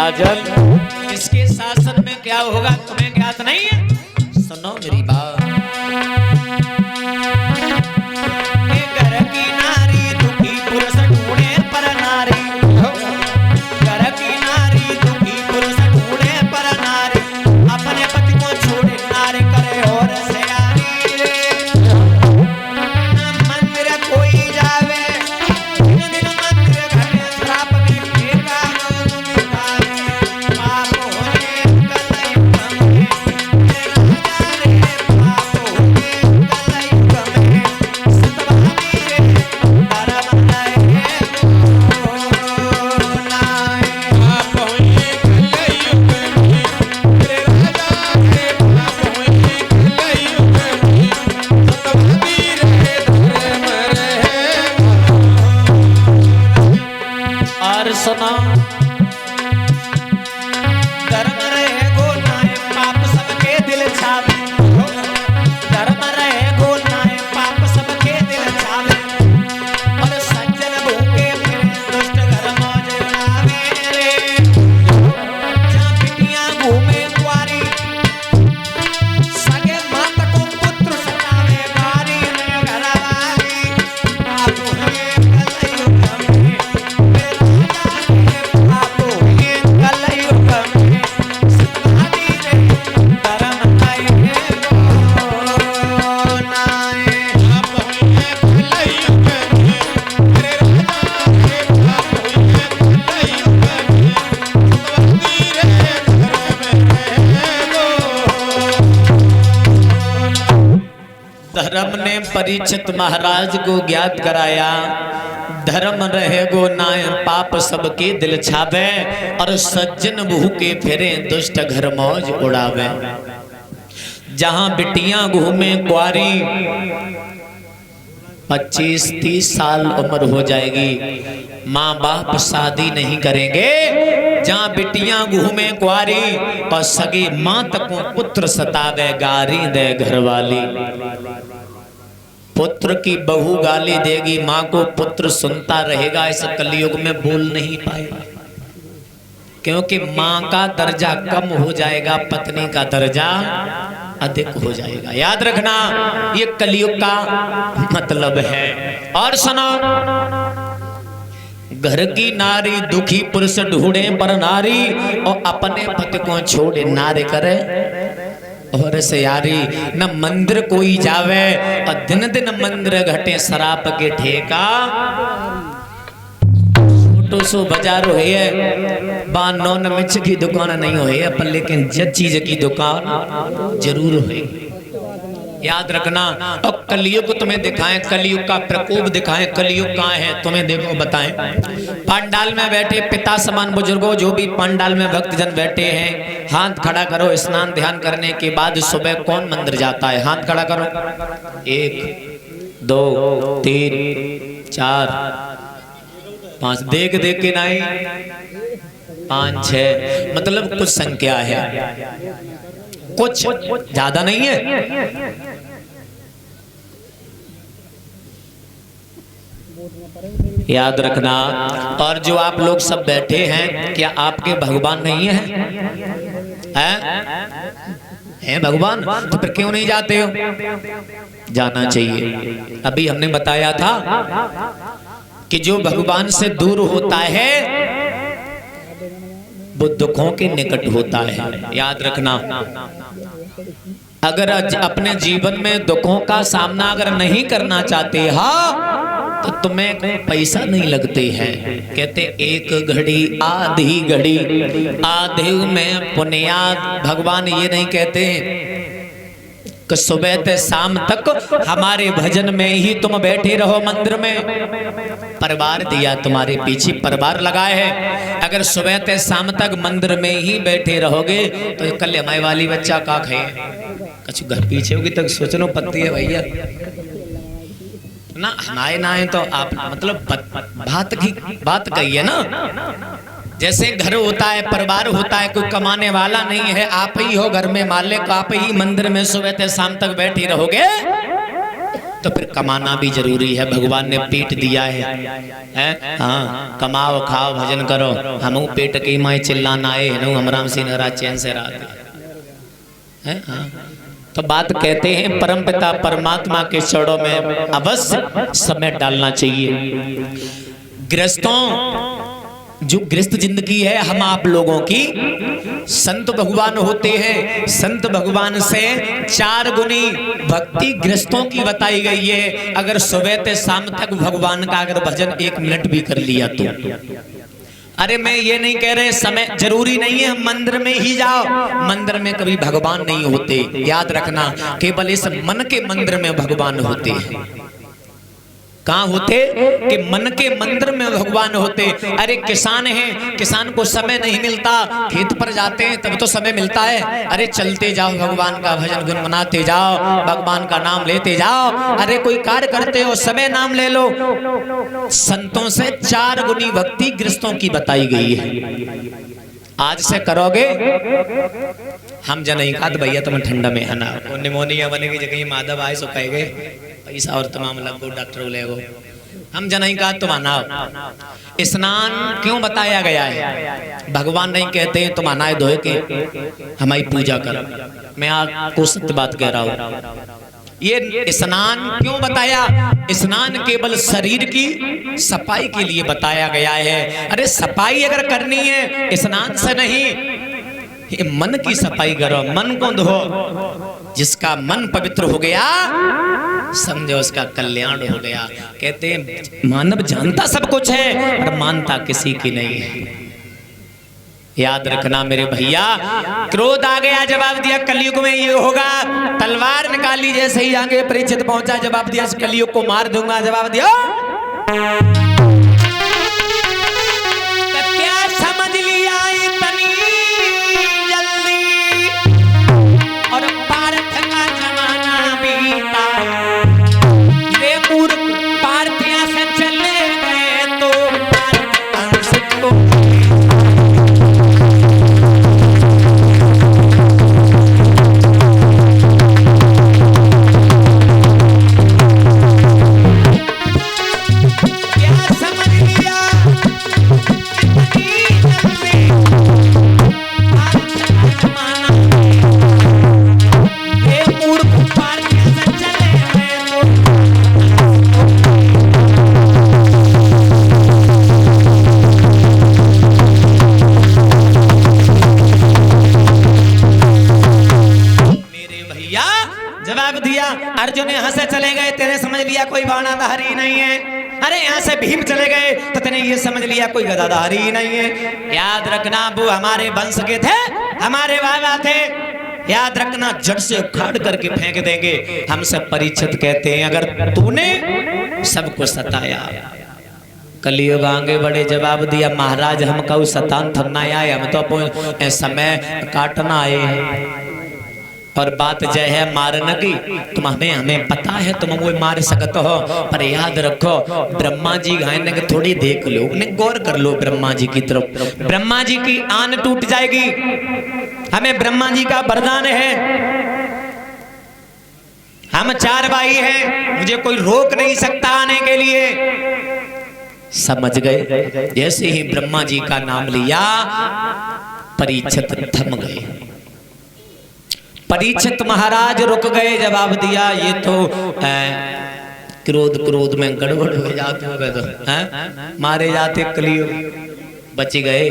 राजन, इसके शासन में क्या होगा तुम्हें ज्ञात नहीं है? सुनो मेरी बात। घर की नारी दुखी पुरुष ढूंढे पर नारी, घर की नारी दुखी पुरुष ढूंढे पर नारी, अपने पति को छोड़े नारी करे और सयारी रे। मंदिर कोई जावे, दिन दिन मंदिर घटे श्राप के ठेका पाप होने कलई कमे, पाप होने कलई कमे, सतभागी रे धर्म नए नाय। पाप होए कलयुग में, तेरे राजा रे पाप होए कलयुग में, सतभागी रे धर्म रहे। और सुना, धर्म रहे गो नाय पाप सबके दिल छावे, धर्म रहे गो नाय पाप सबके दिल छावे, और सज्जन भूखे फिरे दुष्ट घर मौज उड़ावे रे। जहाँ बिटियां घूमे कुंवारी, सगे माता को पुत्र सतावे गारी रे घरवाली, पाप हुए कलयुग में, पाप हुए कलयुग में, सतभागी रे धर्म नए नाय। पाप होए कलयुग में, तेरे राजा रे पाप होए कलयुग में, सतभागी रे धर्म रहे। धर्म ने परीक्षित महाराज को ज्ञात कराया, धर्म रहे गो नाय पाप सबके दिल छावे, और सज्जन भूखे फिरे दुष्ट घर मौज उड़ावे। जहां बिटियां घूमे कुंवारी, 25-30 साल उम्र हो जाएगी, माँ बाप शादी नहीं करेंगे। जहाँ बिटियां घूमे कुंवारी, और सगी माँ तक पुत्र सतावे गारी दे घरवाली। पुत्र की बहू गाली देगी, माँ को पुत्र सुनता रहेगा। इस कलयुग में बोल नहीं पाएगा, क्योंकि माँ का दर्जा कम हो जाएगा, पत्नी का दर्जा अधिक हो जाएगा। याद रखना, ये कलयुग का मतलब है। और सुनो, घर की नारी दुखी पुरुष ढूंढे पर नारी, और अपने पति को छोड़े नारी करे और सयारी। न मंदिर कोई जावे, और दिन दिन मंदिर घटे शराब के ठेका। छोटो सो बाजार है, बानो न मिर्च की दुकान नहीं होए, पर लेकिन जब चीज की दुकान जरूर है। याद रखना। और कलयुग तुम्हें दिखाएं, कलयुग का प्रकोप दिखाएं, कलयुग कहाँ है तुम्हें देखो बताएं। पंडाल में बैठे पिता समान बुजुर्गों, जो भी पंडाल में भक्तजन बैठे हैं, हाथ खड़ा करो। स्नान ध्यान करने के बाद सुबह कौन मंदिर जाता है? हाथ खड़ा करो। 1 2 3 4 5, देख देख के नहीं, 5 6, मतलब कुछ संख्या है, कुछ ज्यादा नहीं है। याद रखना। और जो आप लोग सब बैठे हैं, क्या आपके भगवान नहीं है? हैं भगवान? तो फिर क्यों नहीं जाते हो? जाना चाहिए। अभी हमने बताया था कि जो भगवान से दूर होता है वो दुखों के निकट होता है। याद रखना। अगर अपने जीवन में दुखों का सामना अगर नहीं करना चाहते, हाँ, तो तुम्हें कोई पैसा नहीं लगते हैं। कहते एक घड़ी आधी घड़ी, आधे में पुण्यात। भगवान ये नहीं कहते कि सुबह से शाम तक हमारे भजन में ही तुम बैठे रहो मंदिर में। परिवार दिया तुम्हारे पीछे, परिवार लगाए है। अगर सुबह से शाम तक मंदिर में ही बैठे रहोगे तो कल हमारे वाली बच्चा का खाए, कछु घर पीछे होगी तक सोचनो पत्ती है भैया ना। नाए नाए तो आप मतलब बात कही है ना। जैसे घर होता है, परिवार होता है, कोई कमाने वाला नहीं है, आप ही हो घर में मालिक, आप ही मंदिर में सुबह से शाम तक बैठे रहोगे तो फिर कमाना भी जरूरी है। भगवान ने पेट दिया है? हाँ, कमाओ खाओ भजन करो। हम पेट के माए चिल्लाना आए हमराम सिंह राज चैन से रात है। हाँ, तो बात कहते हैं परमपिता परमात्मा के चरणों में अवश्य समय डालना चाहिए। गृहस्थों, जो गृहस्थ जिंदगी है हम आप लोगों की, संत भगवान होते हैं। संत भगवान से 4 गुनी भक्ति गृहस्थों की बताई गई है। अगर सुबह से शाम तक भगवान का अगर भजन 1 मिनट भी कर लिया तो, अरे मैं ये नहीं कह रहे समय जरूरी नहीं है हम मंदिर में ही जाओ, मंदिर में कभी भगवान नहीं होते। याद रखना, केवल इस मन के मंदिर में भगवान होते हैं। कहाँ होते? कि मन के मंदिर में भगवान होते। अरे किसान हैं, किसान को समय नहीं मिलता, खेत पर जाते हैं तब तो समय मिलता है। अरे चलते जाओ, भगवान का भजन गुनगुनाते जाओ, भगवान का नाम लेते जाओ। अरे कोई कार्य करते हो, समय नाम ले लो। संतों से 4 गुनी भक्ति गृहस्थों की बताई गई है। आज से करोगे हम जनई का तो भैया तुम ठंडा में है ना, निमोनिया बनेगी जगह माधव आए सुखाए गए पैसा और तमाम लगो डॉक्टर लेगो। हम जनई का तुम आनाओ। स्नान क्यों बताया गया है? भगवान नहीं कहते हैं तुम अनाए धोए के हमारी पूजा करो। मैं आपको सत्य बात कह रहा हूँ। ये स्नान क्यों बताया? स्नान केवल शरीर की सफाई के लिए बताया गया है। अरे सफाई अगर करनी है स्नान से नहीं, ये मन की सफाई करो, मन को धो। जिसका मन पवित्र हो गया समझो उसका कल्याण हो गया। कहते हैं मानव जानता सब कुछ है और मानता किसी की नहीं है। याद रखना मेरे भैया, क्रोध आ गया, जवाब दिया कलयुग में ये होगा। तलवार निकाली जैसे ही आगे परीक्षित पहुंचा, जवाब दिया इस कलयुग को मार दूंगा। जवाब दिया क्या समझ लिया इतनी जल्दी, और पार्थ का जमाना बीता। ये मूर्ख पार्थिया से चले गए तो पार्थ को अर्जुन यहाँ से चले गए, तेरे समझ लिया कोई बाणाधारी नहीं है। अरे यहाँ से भीम चले गए तो तेने ये समझ लिया कोई गदाधारी नहीं है। याद रखना वो हमारे वंश के थे, हमारे बाबा थे। याद रखना जड़ से उखाड़ करके फेंक देंगे। हमसे परीक्षित कहते हैं अगर तूने सबको सताया, कलयुग आगे बड़े जवाब दिया महाराज हम कहू सतान थरना आए, हम तो अपने समय काटना आए हैं। और बात जय है मारने की, तुम हमें पता है तुम वो मार सकते हो, पर याद रखो ब्रह्मा जी घायने के थोड़ी देख लो, उन्हें गौर कर लो ब्रह्मा जी की तरफ। ब्रह्मा जी की आन टूट जाएगी। हमें ब्रह्मा जी का वरदान है, हम 4 भाई हैं, मुझे कोई रोक नहीं सकता आने के लिए। समझ गए? जैसे ही ब्रह्मा जी का नाम लिया परीक्षित थम गए। परीक्षित महाराज रुक गए। जवाब दिया ये तो क्रोध में गड़बड़ हो जाते हो गए तो मारे जाते, कलयुग बच गए।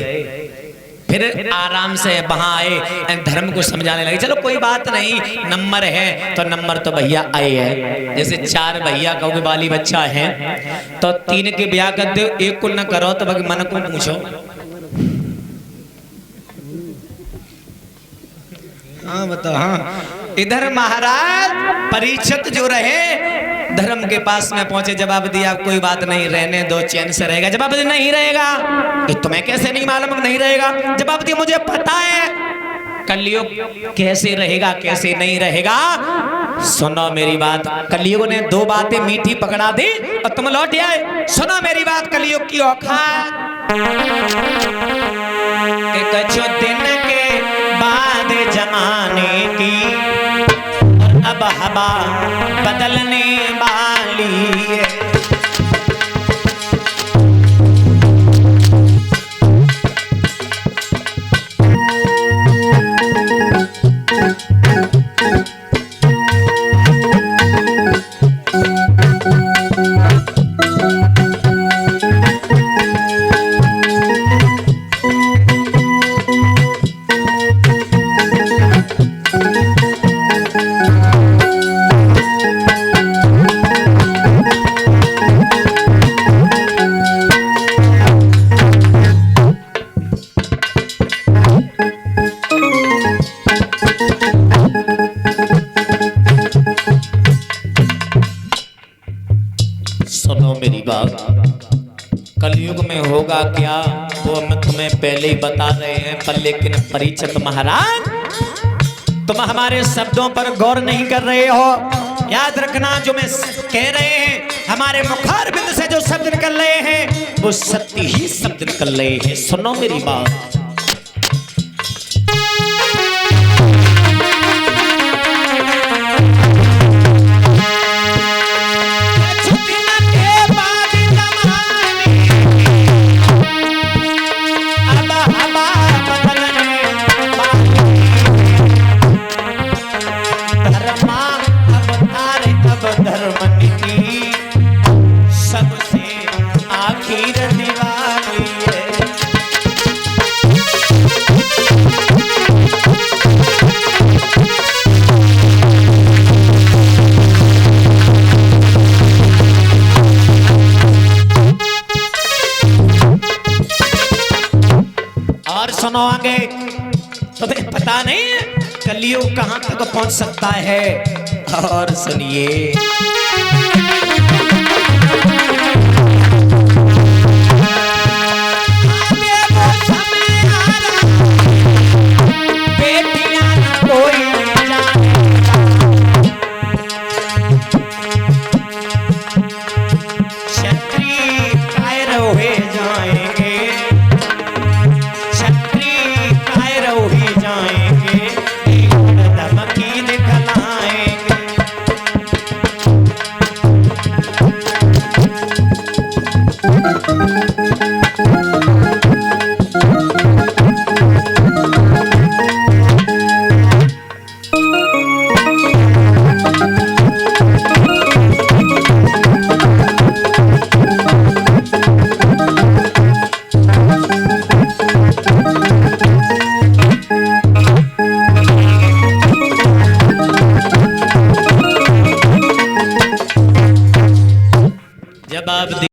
फिर आराम से वहां आए, धर्म को समझाने लगे। चलो कोई बात नहीं, नंबर है तो नंबर तो भैया आए हैं। जैसे 4 भैया कहोगे बाली बच्चा है तो 3 के ब्याह कर दो, 1 को न करो तो मन को पूछो। हाँ बताओ। हाँ, इधर महाराज परीक्षित जो रहे धर्म के पास में पहुंचे। जवाब दिया कोई बात नहीं, रहने दो, चैन से रहेगा। जवाब दिया नहीं रहेगा। तो तुम्हें कैसे नहीं मालूम नहीं रहेगा? जवाब दिया मुझे पता है कलयुग कैसे रहेगा कैसे नहीं रहेगा। सुनो मेरी बात, कलयुग ने 2 बातें मीठी पकड़ा दी और तुम लौट आए। सुनो मेरी बात, कलयुग की औकात कुछ दिन के बाद जमाने की, और अब हवा बदलने वाली पहले ही बता रहे हैं, पर लेकिन परीक्षित महाराज तुम हमारे शब्दों पर गौर नहीं कर रहे हो। याद रखना जो मैं कह रहे हैं, हमारे मुखार बिंद से जो शब्द निकल रहे हैं वो सत्य ही शब्द निकल रहे हैं। सुनो मेरी बात। सुनो आगे, तुम्हें पता नहीं है कलयुग कहां तक पहुंच सकता है। और सुनिए, जब आप